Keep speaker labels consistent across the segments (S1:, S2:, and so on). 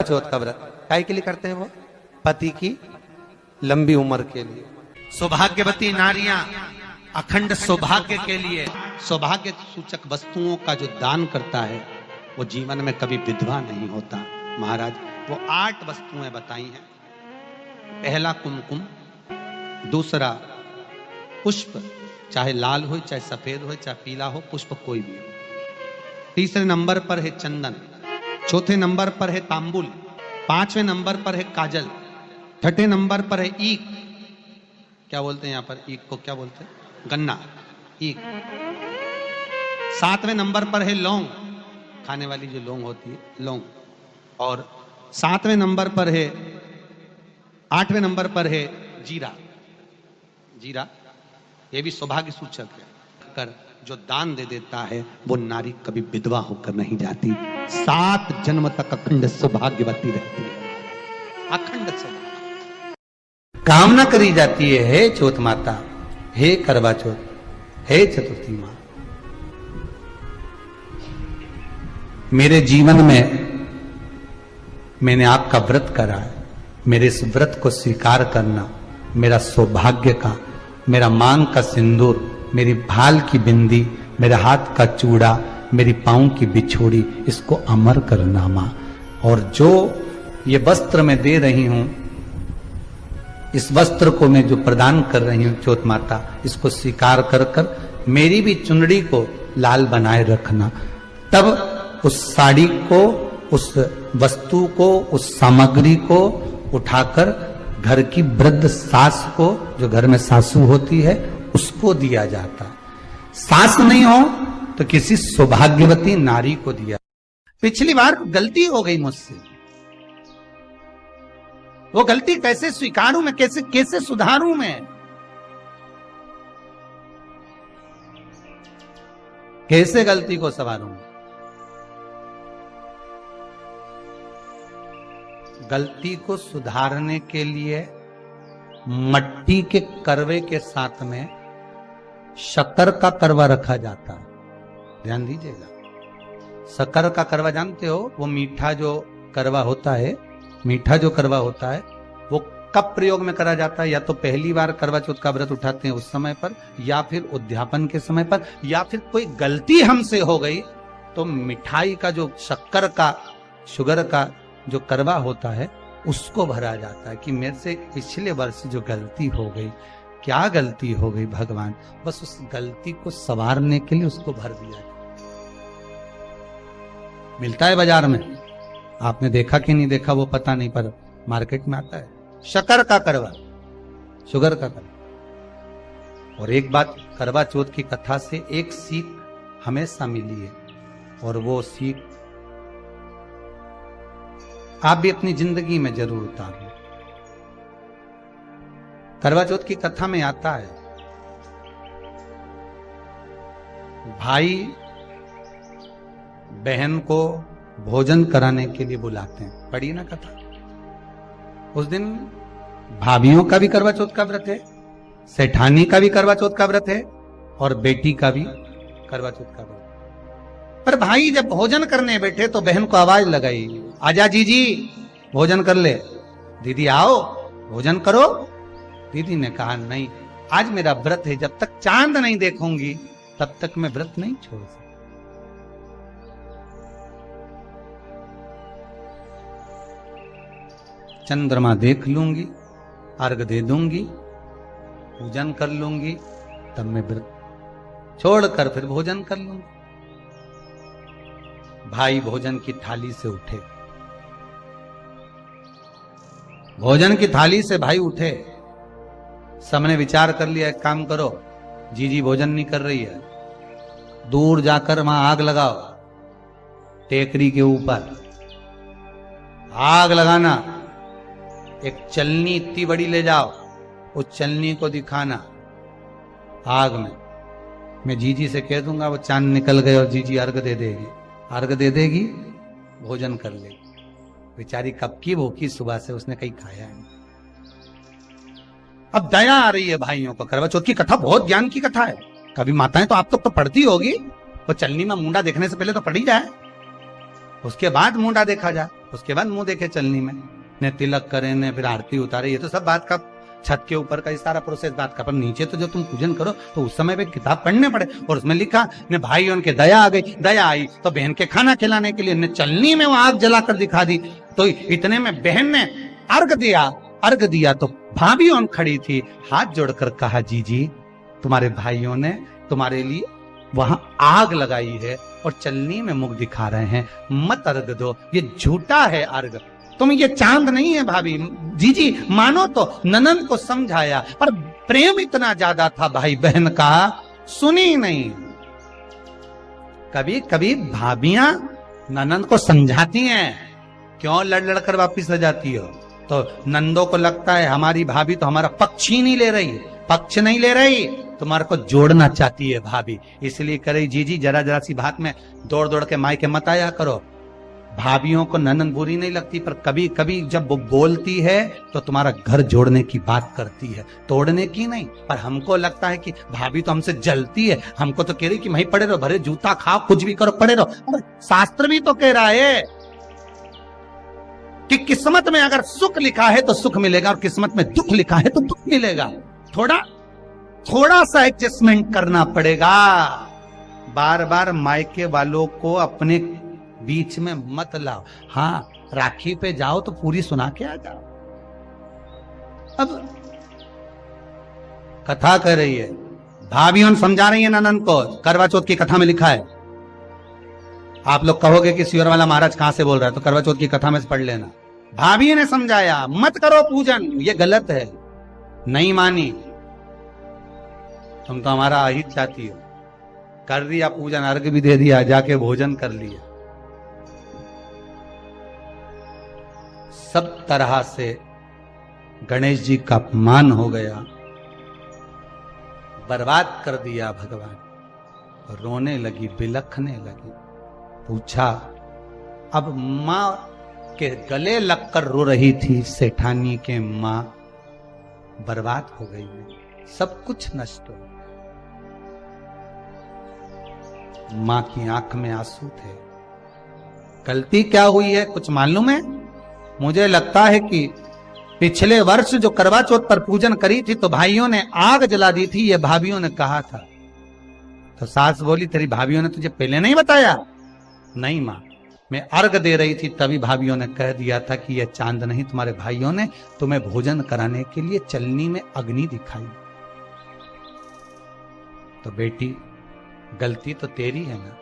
S1: चौथ का व्रत काय के लिए करते हैं? वो पति की लंबी उम्र के लिए।
S2: सौभाग्यवती नारियां अखंड सौभाग्य के लिए सौभाग्य सूचक वस्तुओं का जो दान करता है वो जीवन में कभी विधवा नहीं होता। महाराज वो 8 वस्तुएं बताई हैं। पहला कुमकुम, दूसरा पुष्प, चाहे लाल हो चाहे सफेद हो चाहे पीला हो, पुष्प कोई भी हो। तीसरे नंबर पर है चंदन, चौथे नंबर पर है तांबुल, 5वें नंबर पर है काजल, 6ठे नंबर पर है ईख। क्या बोलते हैं यहाँ पर ईख को? क्या बोलते हैं? गन्ना, ईख। 7वें नंबर पर है लौंग, खाने वाली जो लौंग होती है, लौंग। और 7वें नंबर पर है, 8वें नंबर पर है जीरा। जीरा ये भी सौभाग्य सूचक है। कर जो दान दे देता है वो नारी कभी विधवा होकर नहीं जाती, 7 जन्म तक अखंड सौभाग्यवती रहती है। अखंड सौभाग्य
S1: कामना करी जाती है, हे चौथ माता, हे करवा चौथ, हे चतुर्थी मां, मेरे जीवन में मैंने आपका व्रत करा है, मेरे इस व्रत को स्वीकार करना, मेरा सौभाग्य का, मेरा मांग का सिंदूर, मेरी भाल की बिंदी, मेरे हाथ का चूड़ा, मेरी पांव की बिछोड़ी, इसको अमर करना मां। और जो ये वस्त्र मैं दे रही हूं, इस वस्त्र को मैं जो प्रदान कर रही हूं चौथ माता, इसको स्वीकार कर कर मेरी भी चुनड़ी को लाल बनाए रखना। तब उस साड़ी को, उस वस्तु को, उस सामग्री को उठाकर घर की वृद्ध सास को, जो घर में सासू होती है, उसको दिया जाता। सास नहीं हो तो किसी सौभाग्यवती नारी को दिया। पिछली बार गलती हो गई मुझसे, वो गलती कैसे स्वीकारूं मैं, कैसे सुधारूं मैं? कैसे गलती को संवारूं? गलती को सुधारने के लिए मट्टी के करवे के साथ में शक्कर का करवा रखा जाता है। ध्यान दीजिएगा, शक्कर का करवा जानते हो? वो मीठा जो करवा होता है, मीठा जो करवा होता है, वो कब प्रयोग में करा जाता है? या तो पहली बार करवा चौथ का व्रत उठाते हैं उस समय पर, या फिर उद्यापन के समय पर, या फिर कोई गलती हमसे हो गई तो मिठाई का जो शक्कर का, शुगर का जो करवा होता है, उसको भरा जाता है कि मेरे से पिछले वर्ष जो गलती हो गई, क्या गलती हो गई भगवान, बस उस गलती को संवारने के लिए उसको भर दिया। मिलता है बाजार में, आपने देखा कि नहीं देखा वो पता नहीं, पर मार्केट में आता है शक्कर का करवा, शुगर का करवा। और एक बात, करवा चौथ की कथा से एक सीख हमेशा मिली है, और वो सीख आप भी अपनी जिंदगी में जरूर उतारो। करवा चौथ की कथा में आता है, भाई बहन को भोजन कराने के लिए बुलाते हैं। पढ़ी ना कथा? उस दिन भाभियों का भी करवा चौथ का व्रत है, सेठानी का भी करवा चौथ का व्रत है, और बेटी का भी करवा चौथ का व्रत। पर भाई जब भोजन करने बैठे तो बहन को आवाज लगाई, आजा जीजी भोजन कर ले। दीदी आओ भोजन करो। दीदी ने कहा नहीं, आज मेरा व्रत है, जब तक चांद नहीं देखूंगी तब तक मैं व्रत नहीं छोड़ सकती। चंद्रमा देख लूंगी, अर्घ दे दूंगी, पूजन कर लूंगी, तब मैं व्रत छोड़कर फिर भोजन कर लूंगी। भाई भोजन की थाली से उठे, भोजन की थाली से भाई उठे। सबने विचार कर लिया, एक काम करो, जीजी भोजन नहीं कर रही है, दूर जाकर वहां आग लगाओ, टेकरी के ऊपर आग लगाना, एक चलनी इतनी बड़ी ले जाओ, उस चलनी को दिखाना आग में। मैं जीजी से कह दूंगा, वो चांद निकल गए और जीजी अर्घ दे देगी, अर्घ दे देगी, भोजन कर लेगी। बेचारी कब की भूखी, सुबह से उसने कहीं खाया नहीं। अब दया आ रही है भाइयों को। करवा चौथ की कथा बहुत ज्ञान की कथा है, कभी माताएं तो आप तो पढ़ती होगी, वो चलनी में मुंडा देखने से पहले तो पढ़ी जाए, उसके बाद मुंडा देखा जाए। उसके बाद मुंह देखे चलनी में, ने तिलक करे, ने फिर आरती उतारे, ये तो सब बात का छत के ऊपर का सारा प्रोसेस बात का। पर नीचे तो जब तुम पूजन करो तो उस समय पे किताब पढ़ने पड़े, और उसमें लिखा ने भाई उनके दया आ गई, दया आई तो बहन के खाना खिलाने के लिए ने चलनी में वो आग जलाकर दिखा दी। तो इतने में बहन ने अर्घ दिया तो भाभी उन खड़ी थी, हाथ जोड़कर कहा, जी तुम्हारे भाइयों ने तुम्हारे लिए वहां आग लगाई है और चलनी में मुख दिखा रहे हैं, मत अर्घ दो, ये झूठा है अर्घ, तुम ये चांद नहीं है भाभी। जी मानो तो ननन को समझाया, पर प्रेम इतना ज्यादा था भाई बहन का, सुनी नहीं। कभी कभी भाभियां ननन को समझाती हैं, क्यों लड़ लड़ कर वापिस आ जाती हो। तो नंदों को लगता है हमारी भाभी तो हमारा पक्ष ही नहीं ले रही, पक्ष नहीं ले रही, तुम्हारे को जोड़ना चाहती है भाभी, इसलिए करे जी जरा सी बात में दौड़ दौड़ के मायके मत आया करो। भाभियों को ननन बुरी नहीं लगती, पर कभी कभी जब वो बोलती है तो तुम्हारा घर जोड़ने की बात करती है, तोड़ने की नहीं। पर हमको लगता है कि भाभी तो हमसे जलती है, हमको तो कह रही कि वहीं पड़े रहो, भरे जूता खाओ, कुछ भी करो, पड़े रहो। शास्त्र भी तो कह रहा है कि किस्मत में अगर सुख लिखा है तो सुख मिलेगा, और किस्मत में दुख लिखा है तो दुख मिलेगा। थोड़ा सा एडजस्टमेंट करना पड़ेगा। बार बार मायके वालों को अपने बीच में मत लाओ। हाँ, राखी पे जाओ तो पूरी सुना के आ जाओ। अब कथा कर रही है, भाभियों समझा रही है ननन को, करवा चौथ की कथा में लिखा है। आप लोग कहोगे कि सियोर वाला महाराज कहां से बोल रहा है, तो करवा चौथ की कथा में से पढ़ लेना। भाभी ने समझाया, मत करो पूजन, ये गलत है, नहीं मानी, तुम तो हमारा अहित चाहती हो। कर दिया पूजन, अर्घ भी दे दिया, जाके भोजन कर लिया, सब तरह से गणेश जी का अपमान हो गया, बर्बाद कर दिया भगवान। रोने लगी, बिलखने लगी। पूछा, अब मां के गले लगकर रो रही थी सेठानी के मां, बर्बाद हो गई, सब कुछ नष्ट हो। मां की आंख में आंसू थे। गलती क्या हुई है कुछ मालूम है? मुझे लगता है कि पिछले वर्ष जो करवा चौथ पर पूजन करी थी तो भाइयों ने आग जला दी थी, ये भाभियों ने कहा था। तो सास बोली, तेरी भाभियों ने तुझे पहले नहीं बताया? नहीं मां, मैं अर्घ दे रही थी तभी भाभियों ने कह दिया था कि यह चांद नहीं, तुम्हारे भाइयों ने तुम्हें भोजन कराने के लिए चलनी में अग्नि दिखाई। तो बेटी, गलती तो तेरी है ना।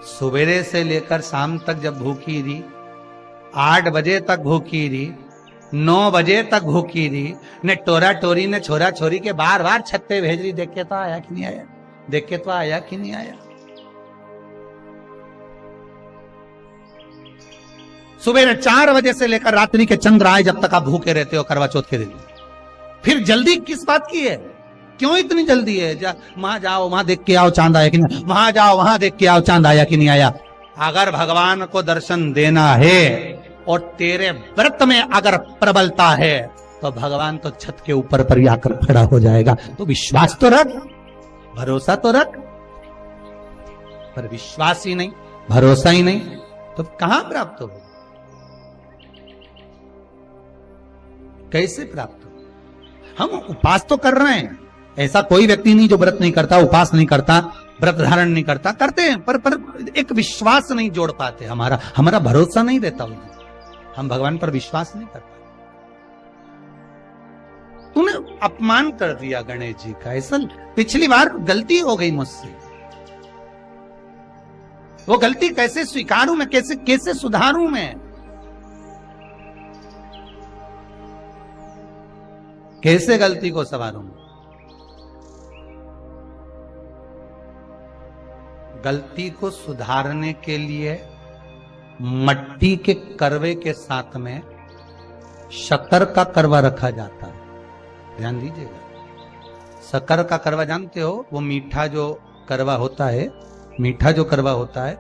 S1: सवेरे से लेकर शाम तक जब भूखी रही, 8 बजे तक भूखी रही, 9 बजे तक भूखी रही, ने टोरा टोरी ने छोरा छोरी के बार बार छत पे भेज रही, देख के तो आया कि नहीं आया, देख के तो आया कि नहीं आया। सुबह 4 बजे से लेकर रात्रि के चंद्र आए जब तक आप भूखे रहते हो करवा चौथ के दिन। फिर जल्दी किस बात की है? क्यों इतनी जल्दी है? वहां जाओ, वहां देख के आओ चांद आया कि नहीं, वहां जाओ, वहां देख के आओ चांद आया कि नहीं आया। अगर भगवान को दर्शन देना है और तेरे व्रत में अगर प्रबलता है तो भगवान तो छत के ऊपर पर आकर खड़ा हो जाएगा। तो विश्वास तो रख, भरोसा तो रख। पर विश्वास ही नहीं, भरोसा ही नहीं, तो कहां प्राप्त हो? कैसे प्राप्त हो? हम उपास तो कर रहे हैं, ऐसा कोई व्यक्ति नहीं जो व्रत नहीं करता, उपास नहीं करता, व्रत धारण नहीं करता, करते हैं, पर एक विश्वास नहीं जोड़ पाते। हमारा भरोसा नहीं रहता उन्हें, हम भगवान पर विश्वास नहीं कर पाते। तूने अपमान कर दिया गणेश जी का, ऐसा पिछली बार गलती हो गई मुझसे, वो गलती कैसे स्वीकारूं मैं, कैसे सुधारूं मैं, कैसे गलती को संवारूं? गलती को सुधारने के लिए मट्टी के करवे के साथ में शक्कर का करवा रखा जाता है। ध्यान दीजिएगा, शक्कर का करवा जानते हो, वो मीठा जो करवा होता है,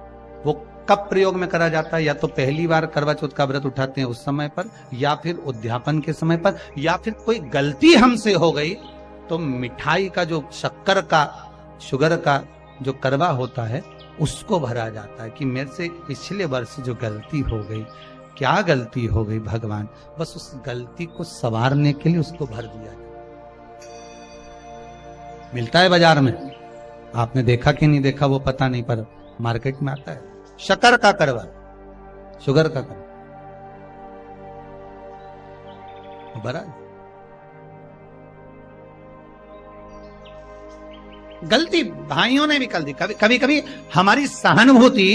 S1: वो कब प्रयोग में करा जाता है? या तो पहली बार करवा चौथ का व्रत उठाते हैं उस समय पर, या फिर उद्यापन के समय पर, या फिर कोई गलती हमसे हो गई तो मिठाई का जो शक्कर का, शुगर का जो करवा होता है उसको भरा जाता है कि मेरे से पिछले वर्ष जो गलती हो गई, क्या गलती हो गई भगवान, बस उस गलती को संवारने के लिए उसको भर दिया जाता। मिलता है बाजार में, आपने देखा कि नहीं देखा वो पता नहीं, पर मार्केट में आता है शक्कर का करवा, शुगर का करवा भरा। गलती भाइयों ने भी कर दी। कभी कभी हमारी सहानुभूति,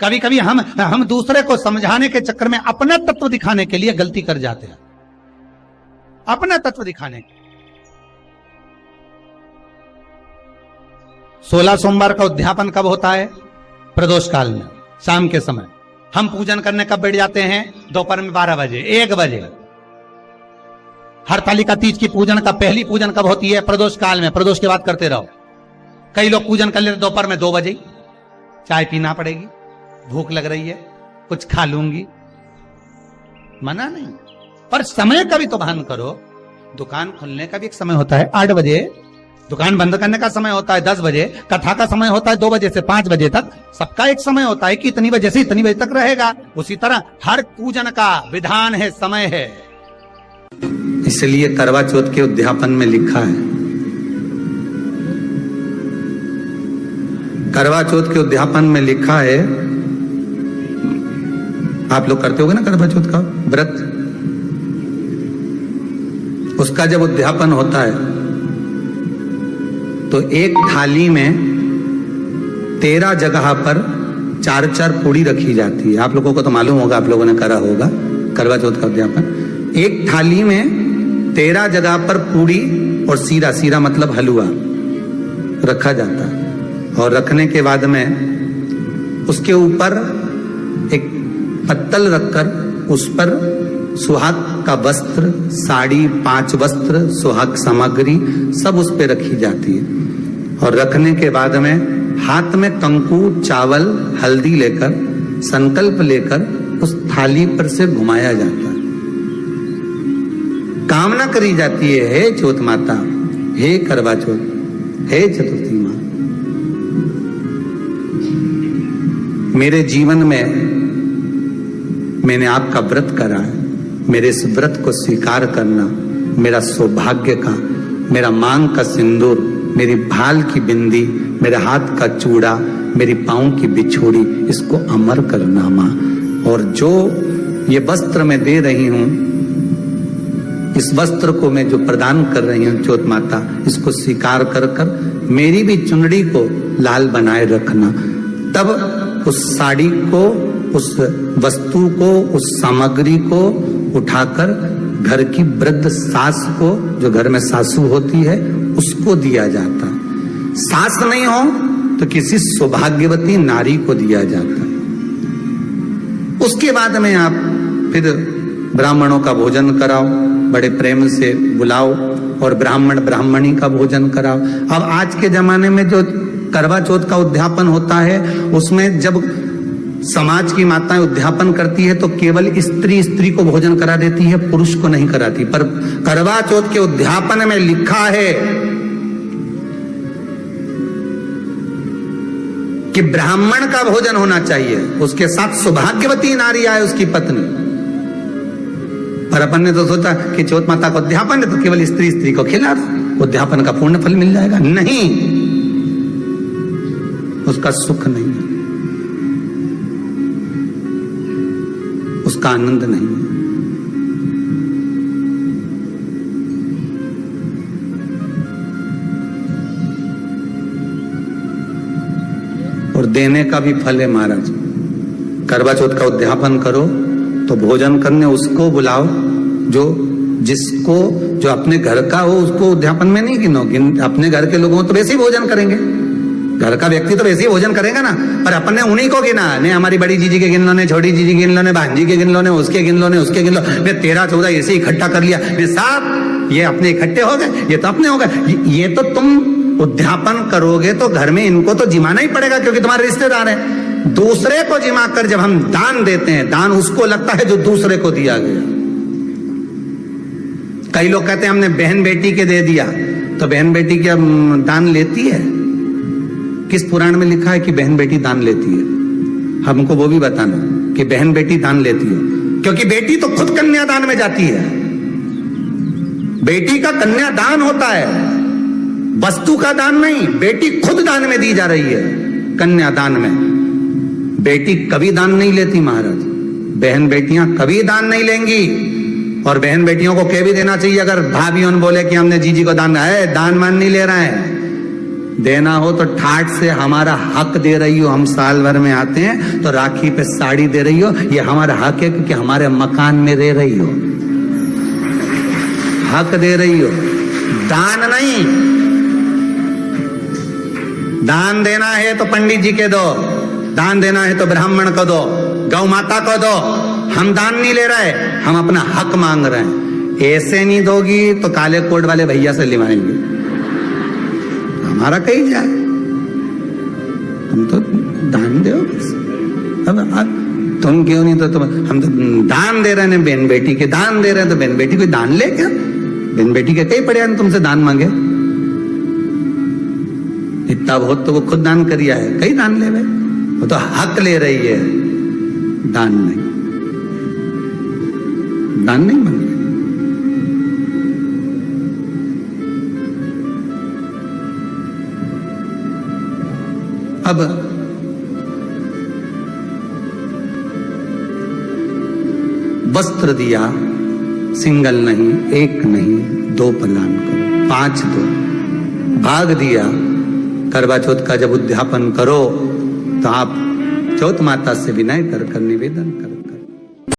S1: कभी कभी हम दूसरे को समझाने के चक्कर में अपना तत्व दिखाने के लिए गलती कर जाते हैं, अपना तत्व दिखाने के। 16 सोमवार का उद्यापन कब होता है? प्रदोष काल में, शाम के समय। हम पूजन करने कब बैठ जाते हैं? दोपहर में 12 बजे, 1 बजे। हरतालिका तीज की पूजन का पहली पूजन कब होती है? प्रदोष काल में। प्रदोष के बाद करते रहो। कई लोग पूजन कर लेते दोपहर में 2 बजे। चाय पीना पड़ेगी, भूख लग रही है, कुछ खा लूंगी, मना नहीं, पर समय का भी तो भान करो। दुकान खुलने का भी एक समय होता है 8 बजे, दुकान बंद करने का समय होता है 10 बजे, कथा का समय होता है 2 बजे से 5 बजे तक। सबका एक समय होता है कि इतनी बजे से इतनी बजे तक रहेगा। उसी तरह हर पूजन का विधान है, समय है। इसलिए करवा चौथ के उद्यापन में लिखा है, करवा चौथ के उद्यापन में लिखा है, आप लोग करते होगे ना करवा चौथ का व्रत, उसका जब उद्यापन होता है तो एक थाली में 13 जगह पर 4-4 पूड़ी रखी जाती है। आप लोगों को तो मालूम होगा, आप लोगों ने करा होगा करवा चौथ का उद्यापन। एक थाली में 13 जगह पर पूड़ी और सीरा, सीरा मतलब हलवा रखा जाता है। और रखने के बाद में उसके ऊपर एक पत्तल रखकर उस पर सुहाग का वस्त्र, साड़ी, 5 वस्त्र, सुहाग सामग्री सब उस पर रखी जाती है। और रखने के बाद में हाथ में कंकु, चावल, हल्दी लेकर, संकल्प लेकर उस थाली पर से घुमाया जाता है। कामना करी जाती है, हे चौथ माता, हे करवा चौथ, हे चतुर्थी माँ, मेरे जीवन में मैंने आपका व्रत करा है, मेरे इस व्रत को स्वीकार करना, मेरा सौभाग्य का, मेरा मांग का सिंदूर, मेरी भाल की बिंदी, मेरे हाथ का चूड़ा, मेरी पाँव की बिछोड़ी, इसको अमर करना माँ। और जो ये वस्त्र मैं दे रही हूं, इस वस्त्र को मैं जो प्रदान कर रही हूं चौथ माता, इसको स्वीकार कर कर मेरी भी चुनड़ी को लाल बनाए रखना। तब उस साड़ी को, उस वस्तु को, उस सामग्री को उठाकर घर की वृद्ध सास को, जो घर में सासू होती है, उसको दिया जाता। सास नहीं हो तो किसी सौभाग्यवती नारी को दिया जाता। उसके बाद में आप फिर ब्राह्मणों का भोजन कराओ, बड़े प्रेम से बुलाओ और ब्राह्मण ब्राह्मणी का भोजन कराओ। अब आज के जमाने में जो करवा चौथ का उद्यापन होता है, उसमें जब समाज की माताएं उद्यापन करती है तो केवल स्त्री को भोजन करा देती है, पुरुष को नहीं कराती। पर करवा चौथ के उद्यापन में लिखा है कि ब्राह्मण का भोजन होना चाहिए, उसके साथ सौभाग्यवती नारी आए, उसकी पत्नी। पर अपन ने तो सोचा कि चौथ माता का उद्यापन है तो केवल स्त्री को खिला, उद्यापन का पूर्ण फल मिल जाएगा। नहीं, उसका सुख नहीं है, उसका आनंद नहीं है। और देने का भी फल है महाराज। करवा चौथ का उद्यापन करो तो भोजन करने उसको बुलाओ जो अपने घर का हो, उसको उद्यापन में नहीं गिनो। अपने घर के लोगों तो वैसे ही भोजन करेंगे, घर का व्यक्ति तो वैसे ही भोजन करेगा ना, पर अपन ने उन्हीं को गिना। ने हमारी बड़ी जीजी के गिन लो, ने छोटी जीजी गिन लो, ने भांजी के गिन लो, ने उसके गिन लो, ने उसके गिन लो, ने 13-14 ऐसे इकट्ठा कर लिया। साहब ये अपने इकट्ठे हो गए, ये तो अपने हो गए। ये तो तुम उद्यापन करोगे तो घर में इनको तो जिमाना ही पड़ेगा, क्योंकि तुम्हारे रिश्तेदार हैं। दूसरे को जिमा कर जब हम दान देते हैं, दान उसको लगता है जो दूसरे को दिया गया। कई लोग कहते हैं हमने बहन बेटी के दे दिया, तो बहन बेटी क्या दान लेती है? किस पुराण में लिखा है कि बहन बेटी दान लेती है? हमको वो भी बताना कि बहन बेटी दान लेती है, क्योंकि बेटी तो खुद कन्यादान में जाती है। बेटी का कन्यादान होता है, वस्तु का दान नहीं। बेटी खुद दान में दी जा रही है, कन्यादान में। बेटी कभी दान नहीं लेती महाराज, बहन बेटियां कभी दान नहीं लेंगी। और बहन बेटियों को कह भी देना चाहिए, अगर भाभी उन बोले कि हमने जीजी को दान है, दान मान नहीं ले रहे हैं, देना हो तो ठाट से हमारा हक दे रही हो। हम साल भर में आते हैं तो राखी पे साड़ी दे रही हो, ये हमारा हक है क्योंकि हमारे मकान में रह रही हो, हक दे रही हो, दान नहीं। दान देना है तो पंडित जी के दो, दान देना है तो ब्राह्मण को दो, गौ माता को दो। हम दान नहीं ले रहे, हम अपना हक मांग रहे हैं। ऐसे नहीं दोगी तो काले कोट वाले भैया से लिवाएंगे, हमारा कहीं जाए। तुम तो दान दो बस। अब तुम क्यों नहीं, तो हम तो दान दे रहे हैं, बहन बेटी के दान दे रहे हैं, तो बहन बेटी कोई दान ले क्या? बहन बेटी के कई पड़े तुमसे दान मांगे? इतना बहुत तो वो खुद दान करिया है, कई दान ले भाई। वो तो हक ले रही है, दान नहीं, दान नहीं मांग रही। अब वस्त्र दिया, सिंगल नहीं, एक नहीं, 2 प्रदान करो, 5 दो। भाग दिया, करवा चौथ का जब उद्यापन करो तो आप चौथ माता से विनय कर निवेदन करो।